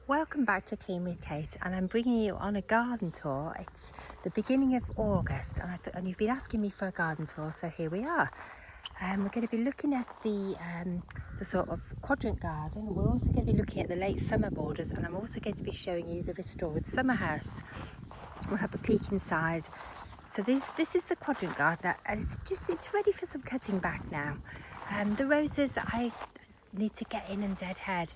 Welcome back to Clean with Kate, and I'm bringing you on a garden tour. It's the beginning of August, and you've been asking me for a garden tour, so here we are. We're going to be looking at the sort of quadrant garden. We're also going to be looking at the late summer borders, and I'm also going to be showing you the restored summer house. We'll have a peek inside. So this is the quadrant garden, and it's ready for some cutting back now. The roses I need to get in and deadhead.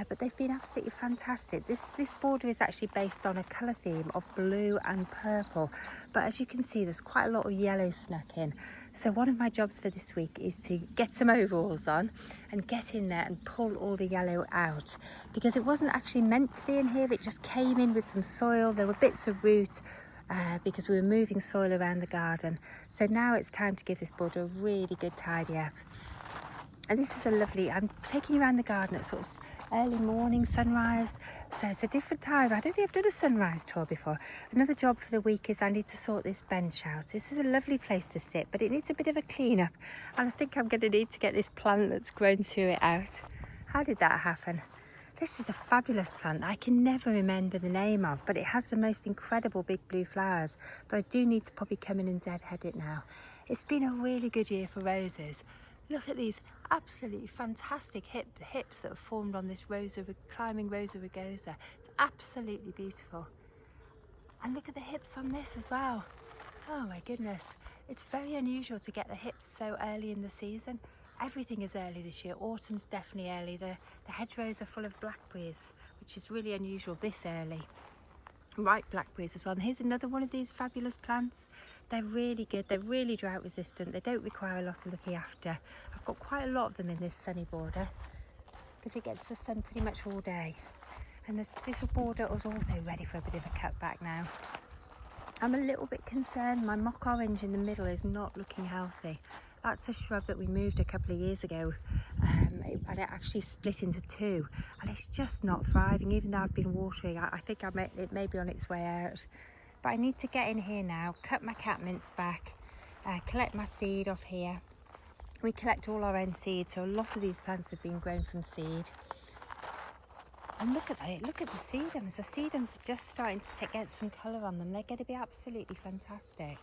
But they've been absolutely fantastic. This border is actually based on a colour theme of blue and purple, but as you can see there's quite a lot of yellow snuck in. So one of my jobs for this week is to get some overalls on and get in there and pull all the yellow out, because it wasn't actually meant to be in here. It just came in with some soil. There were bits of root because we were moving soil around the garden. So now it's time to give this border a really good tidy up. And this is a lovely, I'm taking you around the garden at sort of early morning sunrise, so it's a different time. I don't think I've done a sunrise tour before. Another job for the week is I need to sort this bench out. This is a lovely place to sit, but it needs a bit of a clean up, and I think I'm going to need to get this plant that's grown through it out. How did that happen? This is a fabulous plant I can never remember the name of, but it has the most incredible big blue flowers, but I do need to probably come in and deadhead it now. It's been a really good year for roses. Look at these absolutely fantastic hips that have formed on this climbing Rosa rugosa. It's absolutely beautiful. And look at the hips on this as well. Oh my goodness. It's very unusual to get the hips so early in the season. Everything is early this year. Autumn's definitely early. The hedgerows are full of blackberries, which is really unusual this early. Ripe blackberries as well. And here's another one of these fabulous plants. They're really good. They're really drought resistant. They don't require a lot of looking after. I've got quite a lot of them in this sunny border because it gets the sun pretty much all day. And this border was also ready for a bit of a cutback now. I'm a little bit concerned. My mock orange in the middle is not looking healthy. That's a shrub that we moved a couple of years ago, and it actually split into two, and it's just not thriving. Even though I've been watering, I think it may be on its way out. But I need to get in here now, cut my catmints back, collect my seed off here. We collect all our own seed, so a lot of these plants have been grown from seed. And look at that, look at the sedums. The sedums are just starting to get some colour on them. They're going to be absolutely fantastic.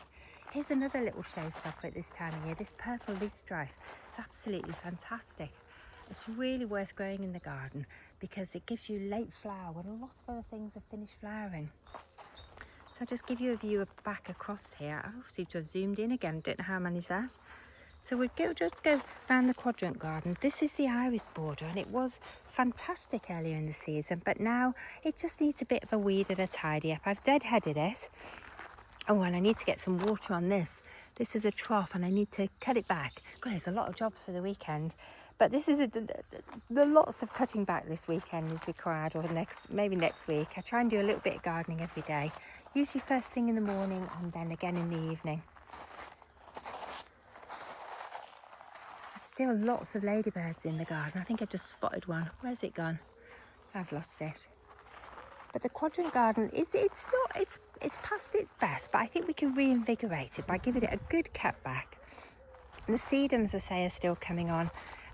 Here's another little showstopper at this time of year, this purple leaf strife. It's absolutely fantastic. It's really worth growing in the garden because it gives you late flower when a lot of other things have finished flowering. So I'll just give you a view back across here. I seem to have zoomed in again, don't know how I managed that. So we'll just go around the quadrant garden. This is the iris border, and it was fantastic earlier in the season, but now it just needs a bit of a weed and a tidy up. I've deadheaded it. Oh, and I need to get some water on this. This is a trough and I need to cut it back. God, there's a lot of jobs for the weekend. But this is the lots of cutting back this weekend is required, or maybe next week. I try and do a little bit of gardening every day. Usually first thing in the morning and then again in the evening. There's still lots of ladybirds in the garden. I think I've just spotted one. Where's it gone? I've lost it. But the quadrant garden it's past its best, but I think we can reinvigorate it by giving it a good cut back. And the sedums, I say, are still coming on.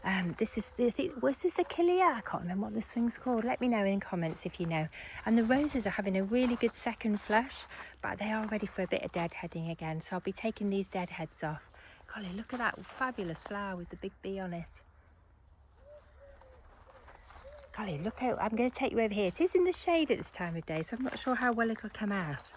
Was this Achillea? I can't remember what this thing's called. Let me know in comments if you know. And the roses are having a really good second flush, but they are ready for a bit of deadheading again. So I'll be taking these deadheads off. Golly, look at that fabulous flower with the big bee on it. Golly, look out, I'm going to take you over here. It is in the shade at this time of day, so I'm not sure how well it'll come out.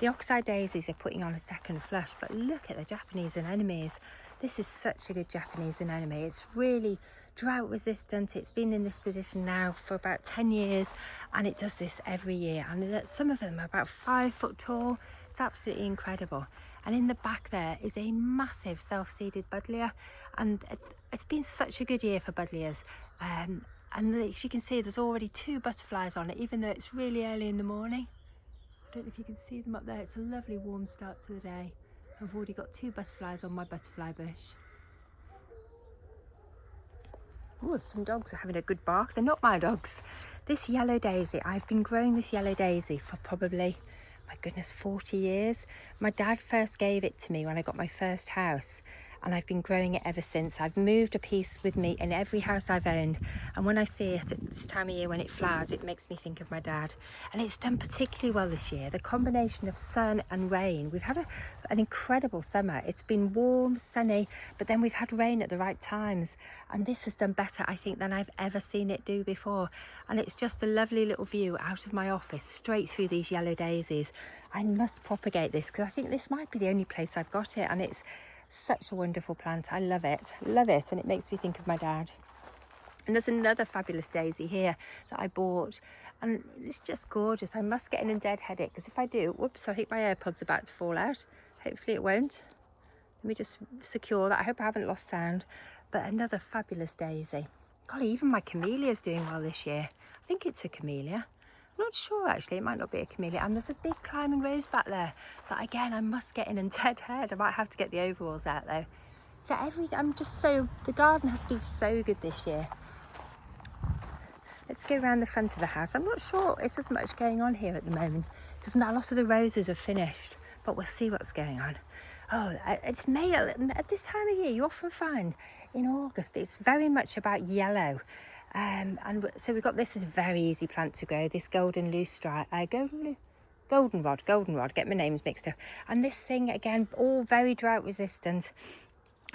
The oxeye daisies are putting on a second flush, but look at the Japanese anemones. This is such a good Japanese anemone. It's really drought resistant. It's been in this position now for about 10 years, and it does this every year. And some of them are about 5 foot tall. It's absolutely incredible. And in the back there is a massive self-seeded buddleia, and it's been such a good year for buddleias. And as you can see, there's already 2 butterflies on it, even though it's really early in the morning. I don't know if you can see them up there. It's a lovely warm start to the day. I've already got 2 butterflies on my butterfly bush. Oh, some dogs are having a good bark. They're not my dogs. This yellow daisy, I've been growing this yellow daisy for probably, my goodness, 40 years. My dad first gave it to me when I got my first house, and I've been growing it ever since. I've moved a piece with me in every house I've owned, and when I see it at this time of year when it flowers, it makes me think of my dad. And it's done particularly well this year. The combination of sun and rain, we've had an incredible summer. It's been warm, sunny, but then we've had rain at the right times, and this has done better, I think, than I've ever seen it do before. And it's just a lovely little view out of my office straight through these yellow daisies. I must propagate this because I think this might be the only place I've got it, and it's such a wonderful plant. I love it, and it makes me think of my dad. And there's another fabulous daisy here that I bought, and it's just gorgeous. I must get in and deadhead it, because if I do, whoops, I think my AirPod's about to fall out. Hopefully it won't. Let me just secure that. I hope I haven't lost sound. But another fabulous daisy. Golly, even my camellia's doing well this year. I think it's a camellia. I'm not sure actually, it might not be a camellia. And there's a big climbing rose back there that again I must get in and deadhead. I might have to get the overalls out though. So the garden has been so good this year. Let's go around the front of the house. I'm not sure if there's much going on here at the moment because a lot of the roses are finished, but we'll see what's going on. Oh, it's May. At this time of year, you often find in August, it's very much about yellow. And so we've got this is a very easy plant to grow, this golden goldenrod, get my names mixed up. And this thing, again, all very drought resistant.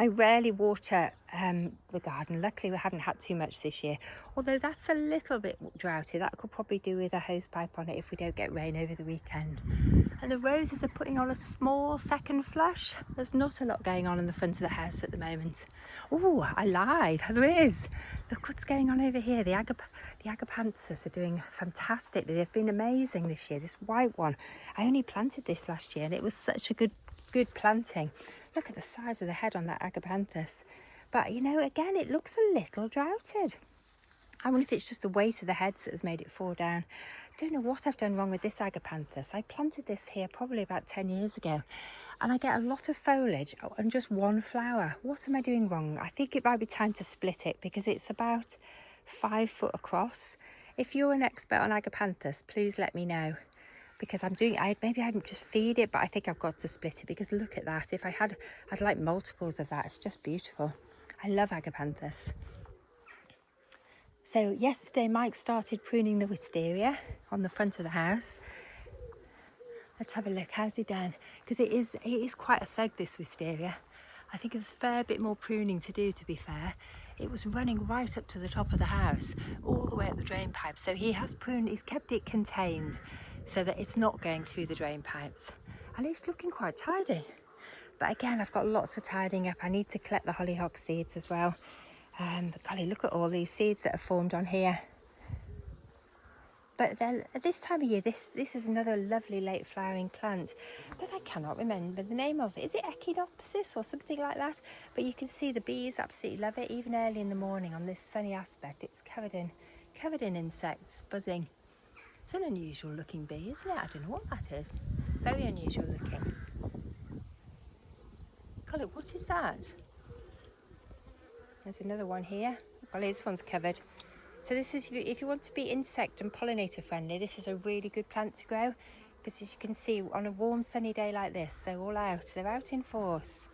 I rarely water the garden. Luckily, we haven't had too much this year, although that's a little bit droughty. That could probably do with a hose pipe on it if we don't get rain over the weekend. And the roses are putting on a small second flush. There's not a lot going on in the front of the house at the moment. Oh, I lied, there is. Look what's going on over here. The agapanthus are doing fantastically. They've been amazing this year. This white one, I only planted this last year and it was such a good planting. Look at the size of the head on that agapanthus. But you know, again, it looks a little droughted. I wonder if it's just the weight of the heads that has made it fall down. Don't know what I've done wrong with this agapanthus. I planted this here probably about 10 years ago, and I get a lot of foliage and just one flower. What am I doing wrong? I think it might be time to split it because it's about 5 foot across. If you're an expert on agapanthus, please let me know, because maybe I just feed it, but I think I've got to split it because look at that. If I'd like multiples of that. It's just beautiful. I love agapanthus. So yesterday Mike started pruning the wisteria on the front of the house. Let's have a look. How's he done? Because it is quite a thug, this wisteria. I think there's a fair bit more pruning to do, to be fair. It was running right up to the top of the house, all the way up the drain pipe. So he has pruned, he's kept it contained so that it's not going through the drain pipes. And it's looking quite tidy. But again, I've got lots of tidying up. I need to collect the hollyhock seeds as well. But golly, look at all these seeds that are formed on here. But then at this time of year, this is another lovely late flowering plant that I cannot remember the name of. Is it Echinopsis or something like that? But you can see the bees absolutely love it. Even early in the morning on this sunny aspect, it's covered in insects buzzing. It's an unusual looking bee, isn't it? I don't know what that is. Very unusual looking. Golly, what is that? There's another one here. Well, this one's covered. So this is, if you want to be insect and pollinator friendly, this is a really good plant to grow, because as you can see, on a warm sunny day like this, they're all out. They're out in force.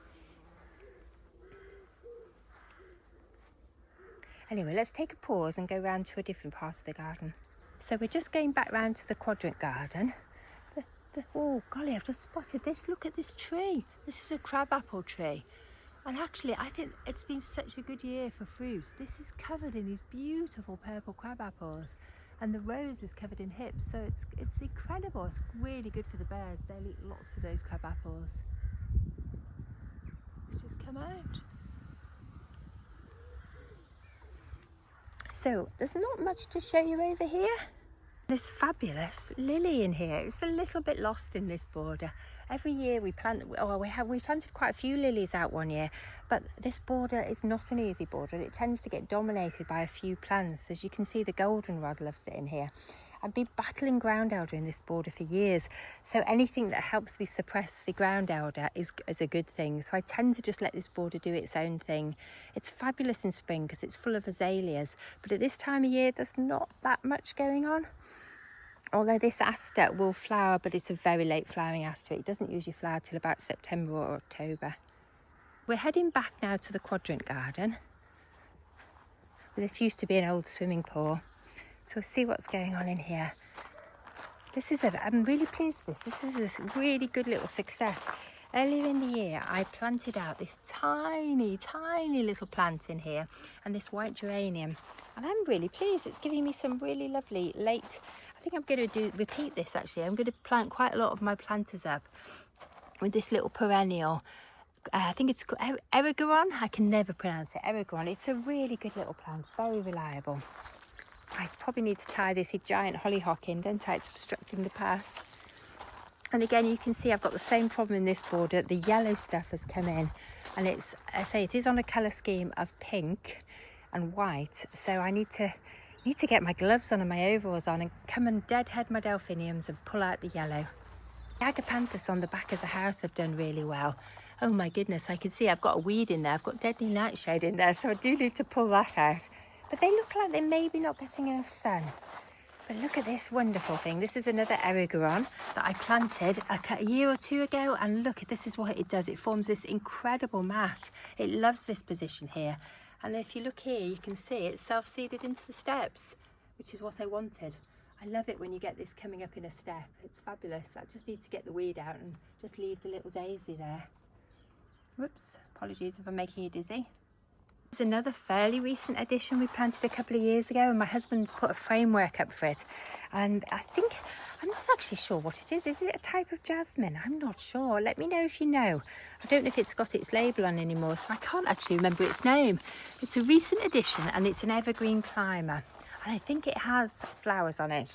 Anyway, let's take a pause and go round to a different part of the garden. So we're just going back round to the quadrant garden. Oh golly, I've just spotted this. Look at this tree. This is a crabapple tree. And actually, I think it's been such a good year for fruit. This is covered in these beautiful purple crab apples, and the rose is covered in hips. So it's incredible. It's really good for the birds. They'll eat lots of those crab apples. It's just come out. So there's not much to show you over here. This fabulous lily in here. It's a little bit lost in this border. Every year we plant, we planted quite a few lilies out one year, but this border is not an easy border. It tends to get dominated by a few plants. As you can see, the goldenrod loves it in here. I've been battling ground elder in this border for years, so anything that helps me suppress the ground elder is a good thing. So I tend to just let this border do its own thing. It's fabulous in spring because it's full of azaleas, but at this time of year there's not that much going on. Although this aster will flower, but it's a very late flowering aster. It doesn't usually flower till about September or October. We're heading back now to the quadrant garden. This used to be an old swimming pool. So we'll see what's going on in here. I'm really pleased with this. This is a really good little success. Earlier in the year, I planted out this tiny, tiny little plant in here and this white geranium. And I'm really pleased. It's giving me some really lovely late, I think I'm going to repeat this actually. I'm going to plant quite a lot of my planters up with this little perennial. I think it's called Erigeron. I can never pronounce it. Erigeron. It's a really good little plant, very reliable. I probably need to tie this giant hollyhock in, don't I? It's obstructing the path. And again, you can see I've got the same problem in this border. The yellow stuff has come in, and it is on a colour scheme of pink and white. So I need to get my gloves on and my overalls on and come and deadhead my delphiniums and pull out the yellow. The agapanthus on the back of the house have done really well. Oh my goodness, I can see I've got a weed in there. I've got deadly nightshade in there, so I do need to pull that out. But they look like they're maybe not getting enough sun. But look at this wonderful thing. This is another Erigeron that I planted a year or two ago. And look, this is what it does. It forms this incredible mat. It loves this position here. And if you look here, you can see it's self-seeded into the steps, which is what I wanted. I love it when you get this coming up in a step. It's fabulous. I just need to get the weed out and just leave the little daisy there. Whoops, apologies if I'm making you dizzy. It's another fairly recent addition we planted a couple of years ago, and my husband's put a framework up for it. And I'm not actually sure what it is. Is it a type of jasmine? I'm not sure. Let me know if you know. I don't know if it's got its label on anymore, so I can't actually remember its name. It's a recent addition and it's an evergreen climber. And I think it has flowers on it.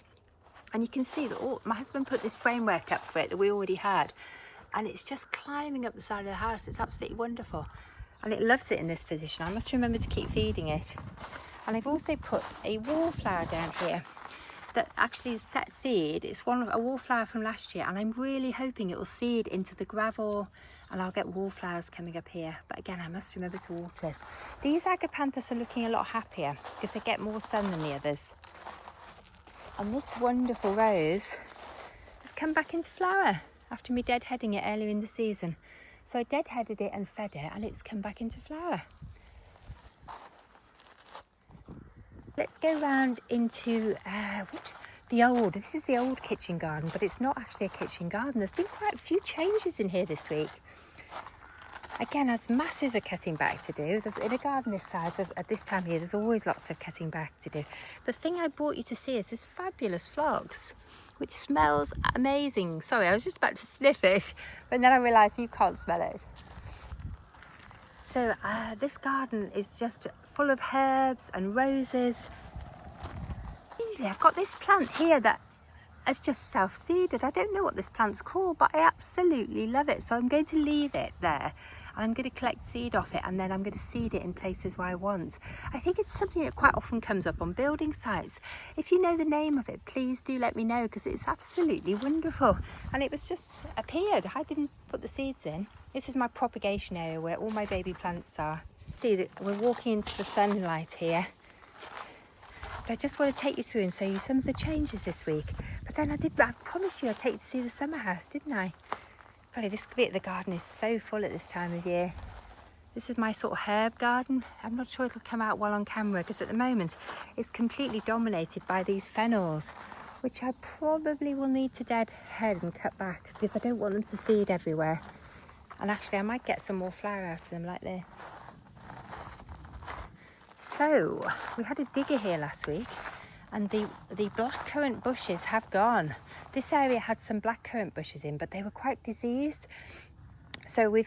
And you can see that my husband put this framework up for it that we already had. And it's just climbing up the side of the house. It's absolutely wonderful. And it loves it in this position. I must remember to keep feeding it. And I've also put a wallflower down here that actually is set seed. It's a wallflower from last year, and I'm really hoping it will seed into the gravel and I'll get wallflowers coming up here. But again, I must remember to water it. These agapanthus are looking a lot happier because they get more sun than the others. And this wonderful rose has come back into flower after me deadheading it earlier in the season. So I deadheaded it and fed it, and it's come back into flower. Let's go round into this is the old kitchen garden, but it's not actually a kitchen garden. There's been quite a few changes in here this week. Again, as masses of cutting back to do. In a garden this size, at this time of year, there's always lots of cutting back to do. The thing I brought you to see is this fabulous phlox, which smells amazing. Sorry, I was just about to sniff it, but then I realised you can't smell it. So this garden is just full of herbs and roses. I've got this plant here that has just self-seeded. I don't know what this plant's called, but I absolutely love it. So I'm going to leave it there. And I'm going to collect seed off it, and then I'm going to seed it in places where I want. I think it's something that quite often comes up on building sites. If you know the name of it, please do let me know, because it's absolutely wonderful. And it was just appeared. I didn't put the seeds in. This is my propagation area where all my baby plants are. See that we're walking into the sunlight here. But I just want to take you through and show you some of the changes this week. But then I promised you I'd take you to see the summer house, didn't I? Probably this bit of the garden is so full at this time of year. This is my sort of herb garden. I'm not sure it'll come out well on camera because at the moment it's completely dominated by these fennels, which I probably will need to deadhead and cut back because I don't want them to seed everywhere. And actually I might get some more flower out of them like this. So we had a digger here last week, and the blackcurrant bushes have gone. This area had some blackcurrant bushes in, but they were quite diseased. So we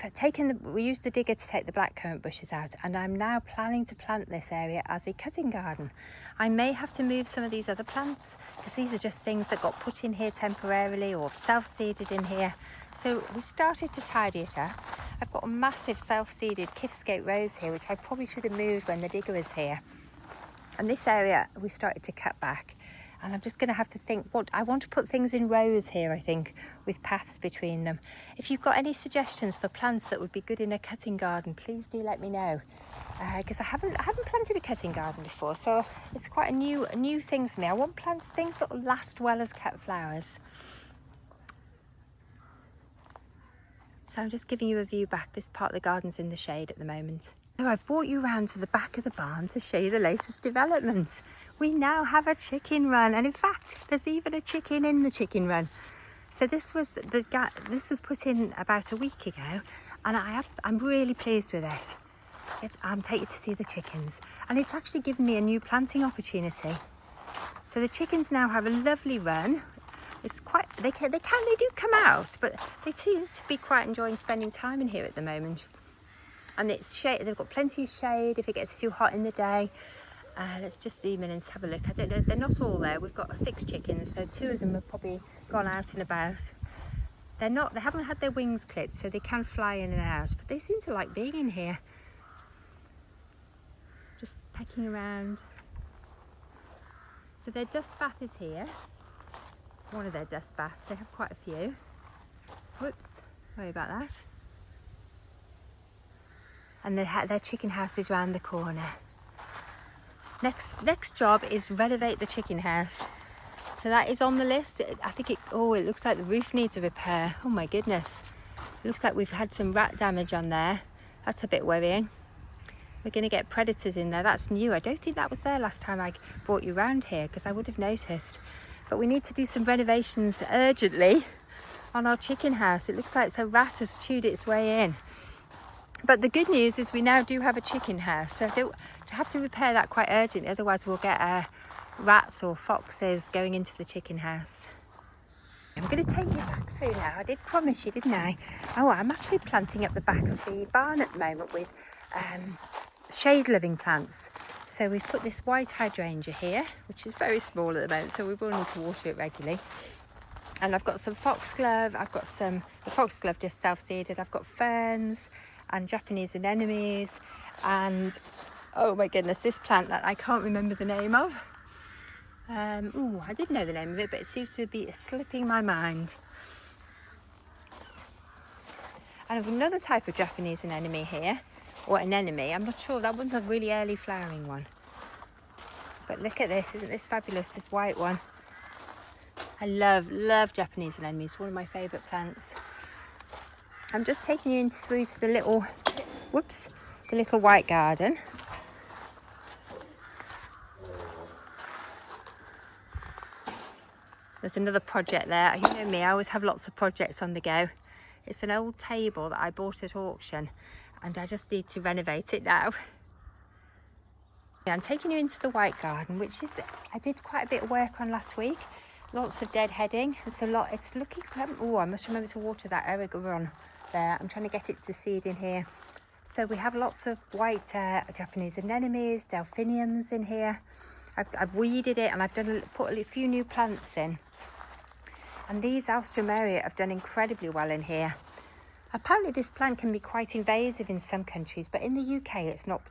used the digger to take the blackcurrant bushes out, and I'm now planning to plant this area as a cutting garden. I may have to move some of these other plants because these are just things that got put in here temporarily or self-seeded in here. So we started to tidy it up. I've got a massive self-seeded Kifscape rose here, which I probably should have moved when the digger was here. And this area we started to cut back. And I'm just going to have to think I want to put things in rows here, I think, with paths between them. If you've got any suggestions for plants that would be good in a cutting garden, please do let me know. Because I haven't planted a cutting garden before, so it's quite a new thing for me. I want things that will last well as cut flowers. So I'm just giving you a view back. This part of the garden's in the shade at the moment. So I've brought you round to the back of the barn to show you the latest developments. We now have a chicken run, and in fact there's even a chicken in the chicken run. So this was put in about a week ago, and I'm really pleased with it. I'm taking to see the chickens, and it's actually given me a new planting opportunity. So the chickens now have a lovely run. It's quite, they do come out, but they seem to be quite enjoying spending time in here at the moment. And it's shade, they've got plenty of shade if it gets too hot in the day. Let's just zoom in and have a look. I don't know, they're not all there. We've got 6 chickens, so 2 of them have probably gone out and about. They haven't had their wings clipped, so they can fly in and out, but they seem to like being in here. Just pecking around. So their dust bath is here. One of their dust baths. They have quite a few. Whoops, sorry about that. And their chicken house is round the corner. Next job is renovate the chicken house. So that is on the list. I think it looks like the roof needs a repair. Oh my goodness. It looks like we've had some rat damage on there. That's a bit worrying. We're going to get predators in there. That's new. I don't think that was there last time I brought you around here, because I would have noticed. But we need to do some renovations urgently on our chicken house. It looks like a rat has chewed its way in. But the good news is we now do have a chicken house, so I don't have to repair that quite urgently. Otherwise we'll get rats or foxes going into the chicken house. I'm going to take you back through now. I did promise you, didn't I? Oh, I'm actually planting up the back of the barn at the moment with shade-loving plants. So we've put this white hydrangea here, which is very small at the moment, so we will need to water it regularly. And I've got some foxglove. The foxglove just self-seeded. I've got ferns and Japanese anemones, and oh my goodness, this plant that I can't remember the name of. I did know the name of it, but it seems to be slipping my mind. And I have another type of Japanese anemone here, or anemone. I'm not sure. That one's a really early flowering one. But look at this, isn't this fabulous? This white one. I love Japanese anemones. It's one of my favourite plants. I'm just taking you through to the little white garden. There's another project there. You know me, I always have lots of projects on the go. It's an old table that I bought at auction, and I just need to renovate it now. I'm taking you into the white garden, which is, I did quite a bit of work on last week. Lots of deadheading. It's looking, I must remember to water that erigeron there. I'm trying to get it to seed in here. So we have lots of white Japanese anemones, delphiniums in here. I've weeded it, and I've put a few new plants in. And these alstroemeria have done incredibly well in here. Apparently this plant can be quite invasive in some countries, but in the UK it's not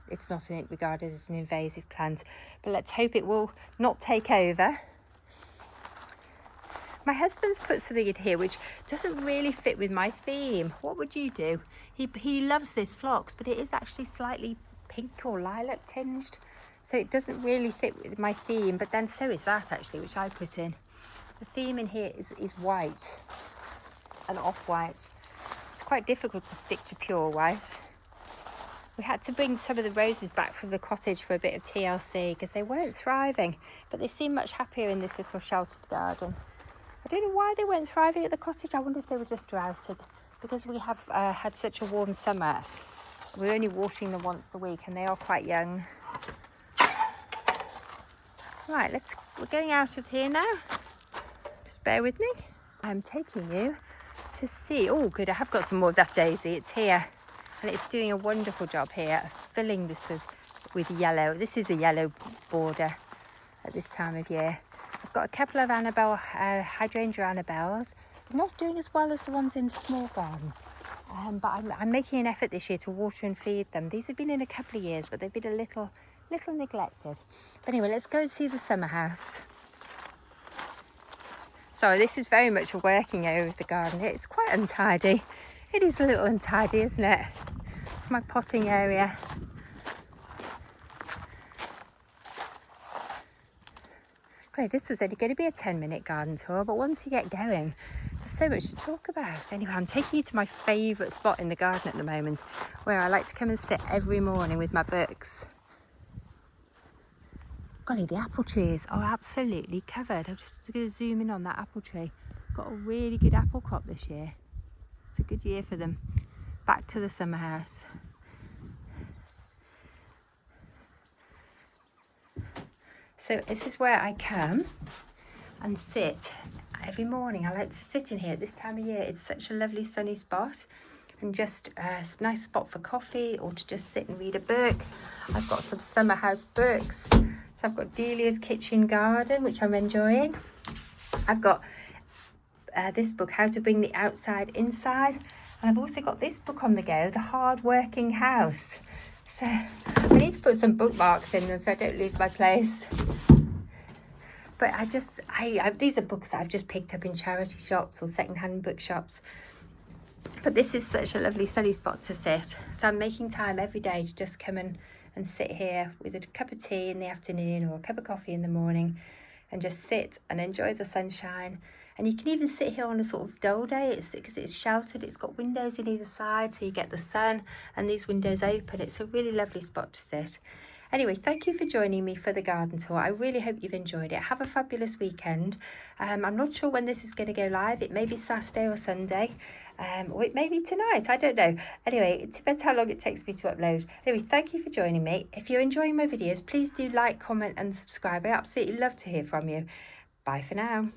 regarded as an invasive plant. But let's hope it will not take over. My husband's put something in here which doesn't really fit with my theme. What would you do? He loves this phlox, but it is actually slightly pink or lilac tinged. So it doesn't really fit with my theme, but then so is that actually, which I put in. The theme in here is white and off-white. It's quite difficult to stick to pure white. We had to bring some of the roses back from the cottage for a bit of TLC because they weren't thriving, but they seem much happier in this little sheltered garden. I don't know why they weren't thriving at the cottage. I wonder if they were just droughted, because we have had such a warm summer. We're only watering them once a week, and they are quite young. Right, we're going out of here now. Just bear with me. I'm taking you to see, oh good, I have got some more of that daisy. It's here, and it's doing a wonderful job here, filling this with yellow. This is a yellow border at this time of year. I've got a couple of hydrangea Annabelles. They're not doing as well as the ones in the small garden, but I'm making an effort this year to water and feed them. These have been in a couple of years, but they've been a little neglected. But anyway, let's go and see the summer house. Sorry, this is very much a working area of the garden. It's quite untidy. It is a little untidy, isn't it? It's my potting area. Golly, this was only going to be a 10-minute garden tour, but once you get going, there's so much to talk about. Anyway, I'm taking you to my favourite spot in the garden at the moment, where I like to come and sit every morning with my books. Golly, the apple trees are absolutely covered. I'm just going to zoom in on that apple tree. Got a really good apple crop this year. It's a good year for them. Back to the summer house. So this is where I come and sit every morning. I like to sit in here at this time of year. It's such a lovely sunny spot, and just a nice spot for coffee or to just sit and read a book. I've got some summer house books. So I've got Delia's Kitchen Garden, which I'm enjoying. I've got this book, How to Bring the Outside Inside. And I've also got this book on the go, The Hard Working House. So I need to put some bookmarks in them so I don't lose my place. But these are books that I've just picked up in charity shops or second-hand bookshops. But this is such a lovely sunny spot to sit. So I'm making time every day to just come and sit here with a cup of tea in the afternoon or a cup of coffee in the morning and just sit and enjoy the sunshine. And you can even sit here on a sort of dull day, because it's sheltered, it's got windows in either side, so you get the sun and these windows open. It's a really lovely spot to sit. Anyway, thank you for joining me for the garden tour. I really hope you've enjoyed it. Have a fabulous weekend. I'm not sure when this is going to go live. It may be Saturday or Sunday, or it may be tonight. I don't know. Anyway, it depends how long it takes me to upload. Anyway, thank you for joining me. If you're enjoying my videos, please do like, comment and subscribe. I absolutely love to hear from you. Bye for now.